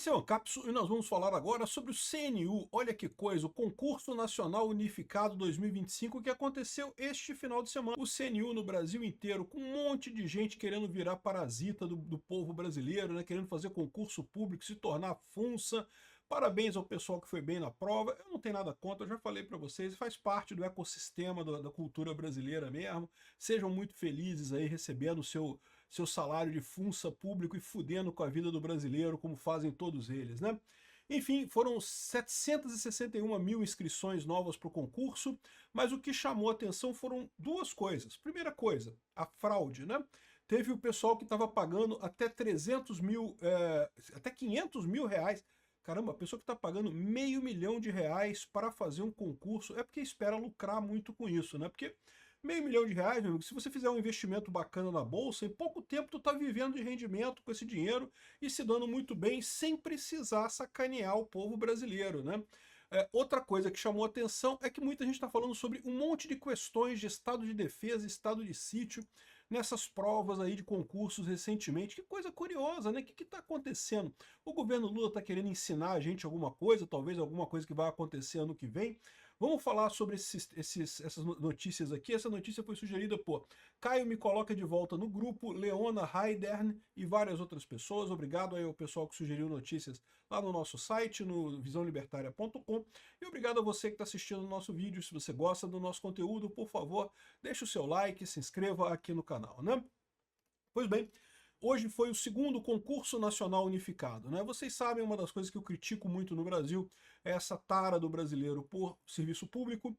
Esse é o Ancapso e nós vamos falar agora sobre o CNU. Olha que coisa, o Concurso Nacional Unificado 2025 que aconteceu este final de semana. O CNU no Brasil inteiro, com um monte de gente querendo virar parasita do povo brasileiro, né? Querendo fazer concurso público, se tornar funça. Parabéns ao pessoal que foi bem na prova. Eu não tenho nada contra, eu já falei para vocês, faz parte do ecossistema da cultura brasileira mesmo. Sejam muito felizes aí recebendo o seu salário de funça público e fudendo com a vida do brasileiro, como fazem todos eles, né? Enfim, foram 761 mil inscrições novas para o concurso, mas o que chamou a atenção foram duas coisas. Primeira coisa, a fraude, né? Teve o pessoal que estava pagando até 300 mil, até 500 mil reais. Caramba, a pessoa que está pagando R$ 500 mil para fazer um concurso é porque espera lucrar muito com isso, né? Porque R$ 500 mil, meu amigo, se você fizer um investimento bacana na bolsa, em pouco tempo tu tá vivendo de rendimento com esse dinheiro e se dando muito bem sem precisar sacanear o povo brasileiro, né? Outra coisa que chamou atenção é que muita gente está falando sobre um monte de questões de estado de defesa, estado de sítio, nessas provas aí de concursos recentemente. Que coisa curiosa, né? O que está acontecendo? O governo Lula está querendo ensinar a gente alguma coisa, talvez alguma coisa que vai acontecer ano que vem? Vamos falar sobre essas notícias aqui. Essa notícia foi sugerida por Caio Me Coloca de Volta no Grupo, Leona Haidern e várias outras pessoas. Obrigado aí ao pessoal que sugeriu notícias lá no nosso site, no visãolibertaria.com. E obrigado a você que está assistindo o nosso vídeo. Se você gosta do nosso conteúdo, por favor, deixe o seu like, se inscreva aqui no canal, né? Pois bem, hoje foi o segundo concurso nacional unificado, né? Vocês sabem, uma das coisas que eu critico muito no Brasil é essa tara do brasileiro por serviço público.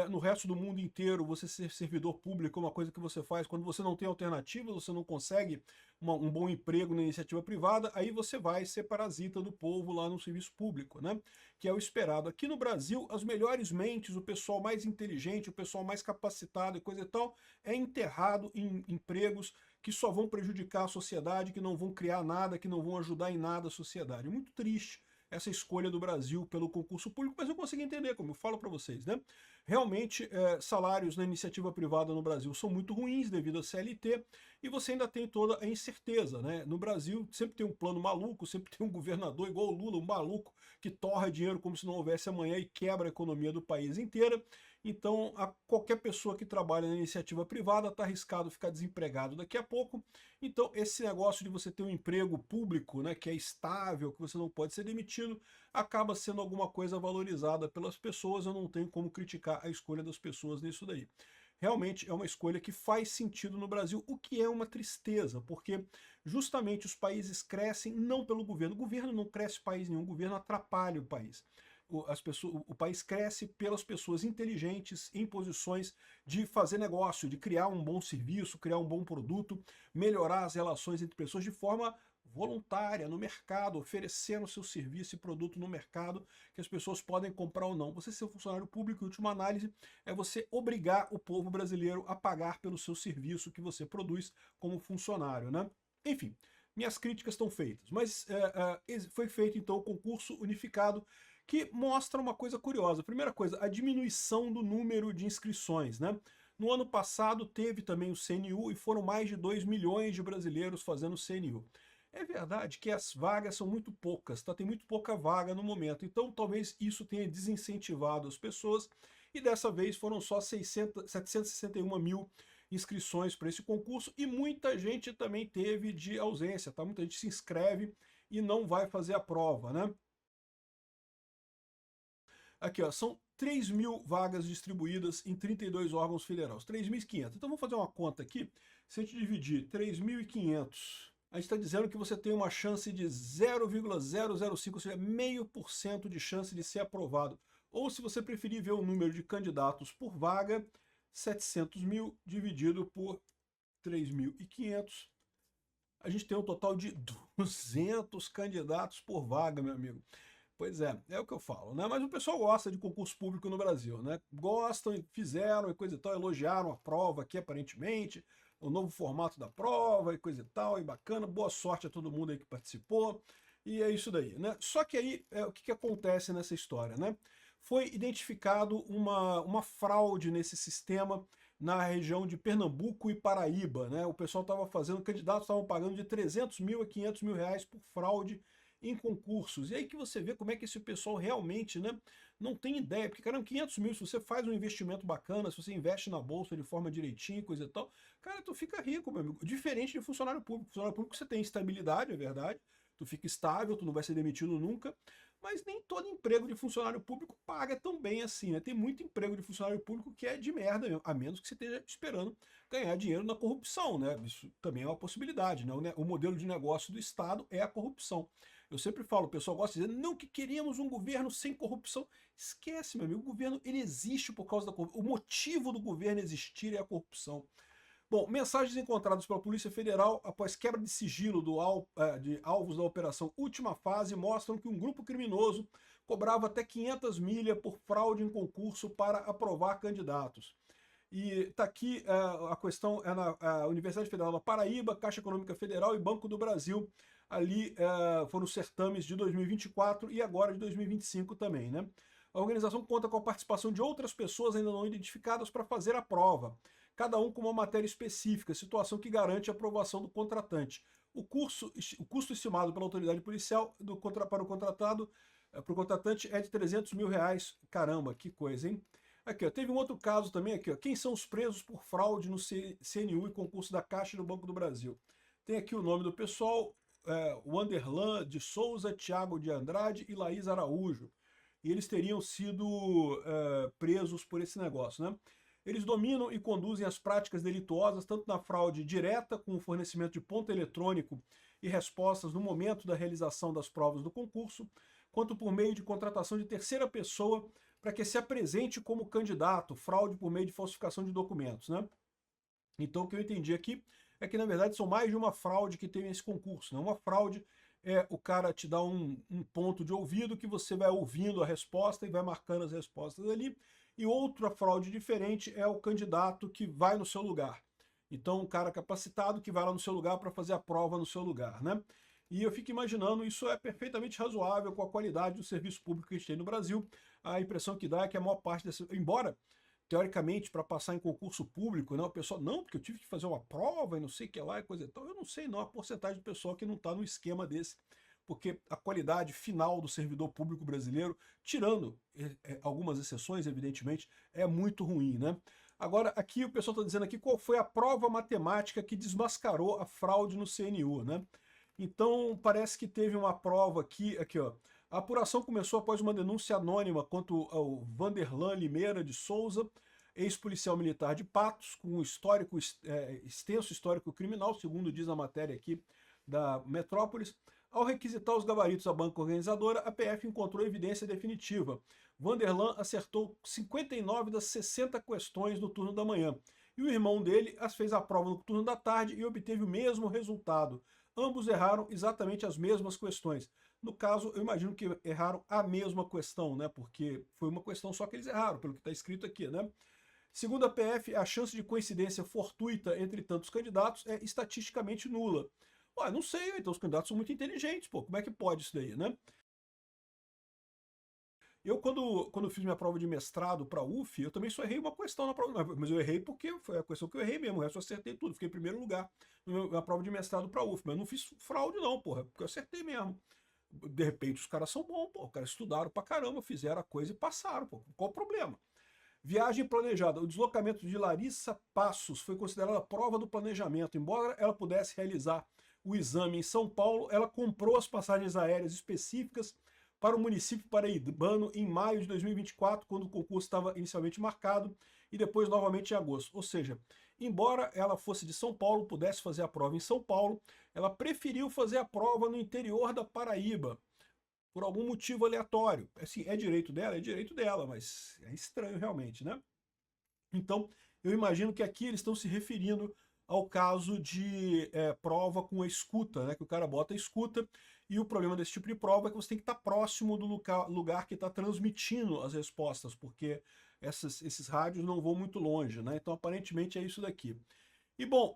No resto do mundo inteiro, você ser servidor público é uma coisa que você faz quando você não tem alternativa, você não consegue um bom emprego na iniciativa privada, aí você vai ser parasita do povo lá no serviço público, né? Que é o esperado. Aqui no Brasil, as melhores mentes, o pessoal mais inteligente, o pessoal mais capacitado e coisa e tal, é enterrado em empregos que só vão prejudicar a sociedade, que não vão criar nada, que não vão ajudar em nada a sociedade. Muito triste essa escolha do Brasil pelo concurso público, mas eu consigo entender, como eu falo para vocês, né? Realmente, salários na iniciativa privada no Brasil são muito ruins devido à CLT, e você ainda tem toda a incerteza, né? No Brasil sempre tem um plano maluco, sempre tem um governador igual o Lula, um maluco, que torra dinheiro como se não houvesse amanhã e quebra a economia do país inteira. Então, qualquer pessoa que trabalha na iniciativa privada está arriscado ficar desempregado daqui a pouco. Então, esse negócio de você ter um emprego público, né, que é estável, que você não pode ser demitido, acaba sendo alguma coisa valorizada pelas pessoas. Eu não tenho como criticar a escolha das pessoas nisso daí. Realmente é uma escolha que faz sentido no Brasil, o que é uma tristeza, porque justamente os países crescem não pelo governo. O governo não cresce país nenhum, o governo atrapalha o país. O país cresce pelas pessoas inteligentes em posições de fazer negócio, de criar um bom serviço, criar um bom produto, melhorar as relações entre pessoas de forma voluntária no mercado, oferecendo seu serviço e produto no mercado que as pessoas podem comprar ou não. Você ser funcionário público, em última análise, é você obrigar o povo brasileiro a pagar pelo seu serviço que você produz como funcionário, né? Enfim, minhas críticas estão feitas, mas foi feito então o concurso unificado, que mostra uma coisa curiosa. Primeira coisa, a diminuição do número de inscrições, né? No ano passado teve também o CNU e foram mais de 2 milhões de brasileiros fazendo o CNU. É verdade que as vagas são muito poucas, tá? Tem muito pouca vaga no momento, então talvez isso tenha desincentivado as pessoas, e dessa vez foram só 761 mil inscrições para esse concurso, e muita gente também teve de ausência, tá? Muita gente se inscreve e não vai fazer a prova, né? Aqui, ó, são 3 mil vagas distribuídas em 32 órgãos federais, 3.500. Então vamos fazer uma conta aqui. Se a gente dividir 3.500, a gente está dizendo que você tem uma chance de 0,005, ou seja, 0,5% de chance de ser aprovado. Ou se você preferir ver o número de candidatos por vaga, 700 mil dividido por 3.500, a gente tem um total de 200 candidatos por vaga, meu amigo. Pois é o que eu falo, né? Mas o pessoal gosta de concurso público no Brasil, né? Gostam, fizeram e coisa e tal, elogiaram a prova aqui aparentemente, o novo formato da prova e coisa e tal, e bacana, boa sorte a todo mundo aí que participou, e é isso daí, né? Só que aí, o que acontece nessa história, né? Foi identificado uma fraude nesse sistema na região de Pernambuco e Paraíba, né? O pessoal estava fazendo, candidatos estavam pagando de 300 mil a 500 mil reais por fraude em concursos. E aí que você vê como é que esse pessoal realmente, né, não tem ideia. Porque, caramba, 500 mil, se você faz um investimento bacana, se você investe na bolsa de forma direitinho, coisa e tal, cara, tu fica rico, meu amigo. Diferente de funcionário público. Funcionário público você tem estabilidade, é verdade. Tu fica estável, tu não vai ser demitido nunca. Mas nem todo emprego de funcionário público paga tão bem assim, né? Tem muito emprego de funcionário público que é de merda mesmo, a menos que você esteja esperando ganhar dinheiro na corrupção, né? Isso também é uma possibilidade, né? O modelo de negócio do Estado é a corrupção. Eu sempre falo, o pessoal gosta de dizer, não, que queríamos um governo sem corrupção. Esquece, meu amigo, o governo ele existe por causa da corrupção. O motivo do governo existir é a corrupção. Bom, mensagens encontradas pela Polícia Federal após quebra de sigilo de alvos da operação Última Fase mostram que um grupo criminoso cobrava até 500 milhas por fraude em concurso para aprovar candidatos. E está aqui a questão é na Universidade Federal da Paraíba, Caixa Econômica Federal e Banco do Brasil. Ali foram os certames de 2024 e agora de 2025 também, né? A organização conta com a participação de outras pessoas ainda não identificadas para fazer a prova, cada um com uma matéria específica, situação que garante a aprovação do contratante. O custo estimado pela autoridade policial para o contratante é de 300 mil reais. Caramba, que coisa, hein? Aqui, ó, teve um outro caso também, aqui, ó, quem são os presos por fraude no CNU e concurso da Caixa e do Banco do Brasil. Tem aqui o nome do pessoal, Wanderlan de Souza, Thiago de Andrade e Laís Araújo. E eles teriam sido presos por esse negócio, né? Eles dominam e conduzem as práticas delituosas tanto na fraude direta, com o fornecimento de ponto eletrônico e respostas no momento da realização das provas do concurso, quanto por meio de contratação de terceira pessoa para que se apresente como candidato, fraude por meio de falsificação de documentos, né? Então o que eu entendi aqui é que na verdade são mais de uma fraude que tem esse concurso, né? Uma fraude é o cara te dá um ponto de ouvido que você vai ouvindo a resposta e vai marcando as respostas ali, e outra fraude diferente é o candidato que vai no seu lugar. Então um cara capacitado que vai lá no seu lugar para fazer a prova no seu lugar, né? E eu fico imaginando, isso é perfeitamente razoável com a qualidade do serviço público que a gente tem no Brasil. A impressão que dá é que a maior parte desse... Embora, teoricamente, para passar em concurso público, né, o pessoal, não, porque eu tive que fazer uma prova e não sei o que lá e coisa e tal. Eu não sei não a porcentagem do pessoal que não está no esquema desse. Porque a qualidade final do servidor público brasileiro, tirando algumas exceções, evidentemente, é muito ruim, né? Agora, aqui o pessoal está dizendo aqui qual foi a prova matemática que desmascarou a fraude no CNU, né? Então, parece que teve uma prova aqui, ó. A apuração começou após uma denúncia anônima contra o Vanderlan Limeira de Souza, ex-policial militar de Patos, com um extenso histórico criminal, segundo diz a matéria aqui da Metrópolis. Ao requisitar os gabaritos da banca organizadora, a PF encontrou evidência definitiva. Vanderlan acertou 59 das 60 questões no turno da manhã. E o irmão dele fez a prova no turno da tarde e obteve o mesmo resultado. Ambos erraram exatamente as mesmas questões. No caso, eu imagino que erraram a mesma questão, né? Porque foi uma questão só que eles erraram, pelo que está escrito aqui, né? Segundo a PF, a chance de coincidência fortuita entre tantos candidatos é estatisticamente nula. Ué, não sei, então os candidatos são muito inteligentes, pô, como é que pode isso daí, né? Eu, quando fiz minha prova de mestrado para a UF, eu também só errei uma questão na prova, mas eu errei porque foi a questão que eu errei mesmo, o resto eu acertei tudo, fiquei em primeiro lugar na prova de mestrado para a UF, mas eu não fiz fraude não, porra, porque eu acertei mesmo. De repente os caras são bons, pô, os caras estudaram pra caramba, fizeram a coisa e passaram, pô, qual o problema? Viagem planejada. O deslocamento de Larissa Passos foi considerada prova do planejamento. Embora ela pudesse realizar o exame em São Paulo, ela comprou as passagens aéreas específicas para o município paraibano em maio de 2024, quando o concurso estava inicialmente marcado, e depois novamente em agosto. Ou seja, embora ela fosse de São Paulo, pudesse fazer a prova em São Paulo, ela preferiu fazer a prova no interior da Paraíba, por algum motivo aleatório. Assim, é direito dela, mas é estranho realmente, né? Então, eu imagino que aqui eles estão se referindo ao caso de prova com a escuta, né? Que o cara bota a escuta, e o problema desse tipo de prova é que você tem que estar próximo do lugar que está transmitindo as respostas, porque esses rádios não vão muito longe, né? Então, aparentemente, é isso daqui. E, bom,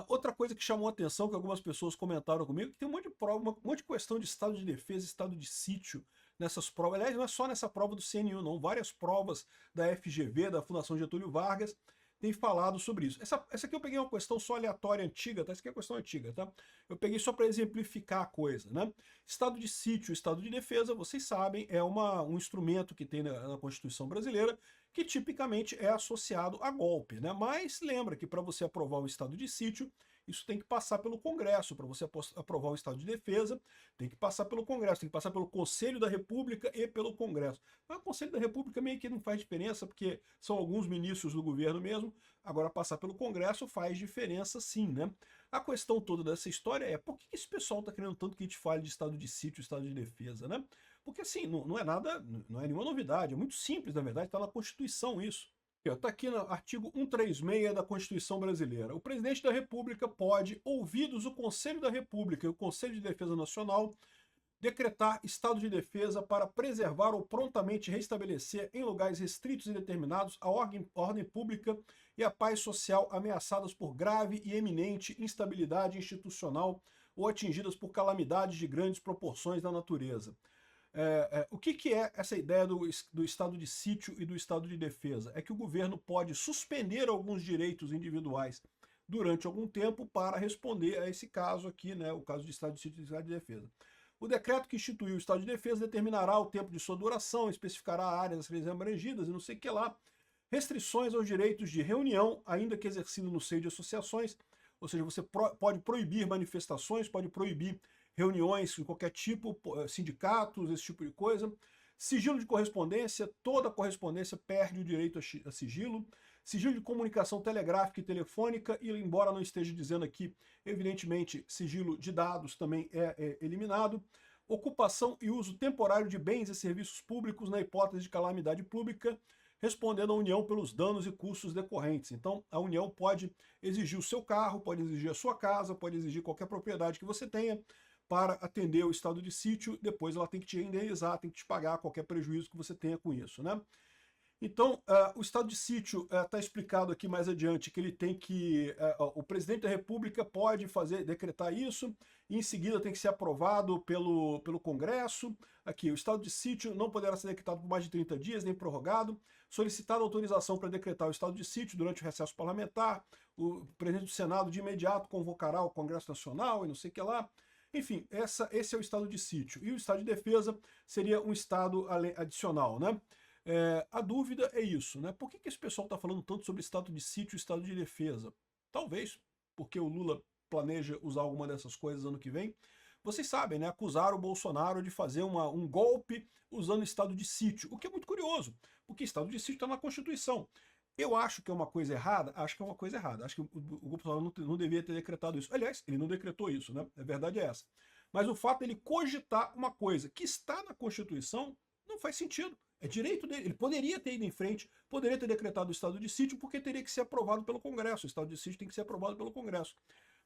outra coisa que chamou a atenção, que algumas pessoas comentaram comigo, que tem um monte de prova, um monte de questão de estado de defesa, estado de sítio nessas provas. Aliás, não é só nessa prova do CNU, não. Várias provas da FGV, da Fundação Getúlio Vargas, tem falado sobre isso. Essa aqui eu peguei uma questão só aleatória antiga, tá? Essa aqui é uma questão antiga, tá? Eu peguei só para exemplificar a coisa, né? Estado de sítio, estado de defesa, vocês sabem, é um instrumento que tem na Constituição brasileira que tipicamente é associado a golpe, né? Mas lembra que para você aprovar o estado de sítio, isso tem que passar pelo Congresso. Para você aprovar o estado de defesa, tem que passar pelo Congresso, tem que passar pelo Conselho da República e pelo Congresso. Mas o Conselho da República meio que não faz diferença, porque são alguns ministros do governo mesmo. Agora, passar pelo Congresso faz diferença sim, né? A questão toda dessa história é por que esse pessoal está querendo tanto que a gente fale de estado de sítio e estado de defesa, né? Porque assim, não é nada, não é nenhuma novidade, é muito simples, na verdade, está na Constituição isso. Está aqui no artigo 136 da Constituição Brasileira. O presidente da República pode, ouvidos o Conselho da República e o Conselho de Defesa Nacional, decretar estado de defesa para preservar ou prontamente restabelecer em lugares restritos e determinados a ordem pública e a paz social ameaçadas por grave e eminente instabilidade institucional ou atingidas por calamidades de grandes proporções da natureza. O que é essa ideia do estado de sítio e do estado de defesa? É que o governo pode suspender alguns direitos individuais durante algum tempo para responder a esse caso aqui, né, o caso de estado de sítio e estado de defesa. O decreto que instituiu o estado de defesa determinará o tempo de sua duração, especificará áreas a serem abrangidas e não sei o que lá, restrições aos direitos de reunião, ainda que exercido no seio de associações, ou seja, você pode proibir manifestações, pode proibir reuniões de qualquer tipo, sindicatos, esse tipo de coisa. Sigilo de correspondência, toda correspondência perde o direito a sigilo. Sigilo de comunicação telegráfica e telefônica, e embora não esteja dizendo aqui, evidentemente, sigilo de dados também é eliminado. Ocupação e uso temporário de bens e serviços públicos na hipótese de calamidade pública, respondendo à União pelos danos e custos decorrentes. Então, a União pode exigir o seu carro, pode exigir a sua casa, pode exigir qualquer propriedade que você tenha, para atender o estado de sítio, depois ela tem que te indenizar, tem que te pagar qualquer prejuízo que você tenha com isso, né? Então, o estado de sítio está explicado aqui mais adiante, que ele tem que... o presidente da República pode decretar isso, e em seguida tem que ser aprovado pelo Congresso. Aqui, o estado de sítio não poderá ser decretado por mais de 30 dias, nem prorrogado. Solicitada autorização para decretar o estado de sítio durante o recesso parlamentar, o presidente do Senado de imediato convocará o Congresso Nacional e não sei o que lá. Enfim, esse é o estado de sítio. E o estado de defesa seria um estado adicional, né? A dúvida é isso, né? Por que esse pessoal está falando tanto sobre estado de sítio e estado de defesa? Talvez porque o Lula planeja usar alguma dessas coisas ano que vem. Vocês sabem, né? Acusaram o Bolsonaro de fazer um golpe usando estado de sítio, o que é muito curioso, porque estado de sítio está na Constituição. Eu acho que é uma coisa errada? Acho que é uma coisa errada. Acho que o Bolsonaro não devia ter decretado isso. Aliás, ele não decretou isso, né? A verdade é essa. Mas o fato de ele cogitar uma coisa que está na Constituição não faz sentido. É direito dele. Ele poderia ter ido em frente, poderia ter decretado o estado de sítio, porque teria que ser aprovado pelo Congresso. O estado de sítio tem que ser aprovado pelo Congresso.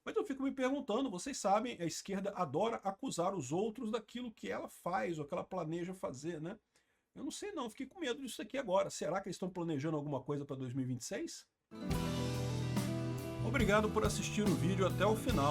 Mas eu fico me perguntando, vocês sabem, a esquerda adora acusar os outros daquilo que ela faz, ou que ela planeja fazer, né? Eu não sei não, fiquei com medo disso aqui agora. Será que eles estão planejando alguma coisa para 2026? Obrigado por assistir o vídeo até o final.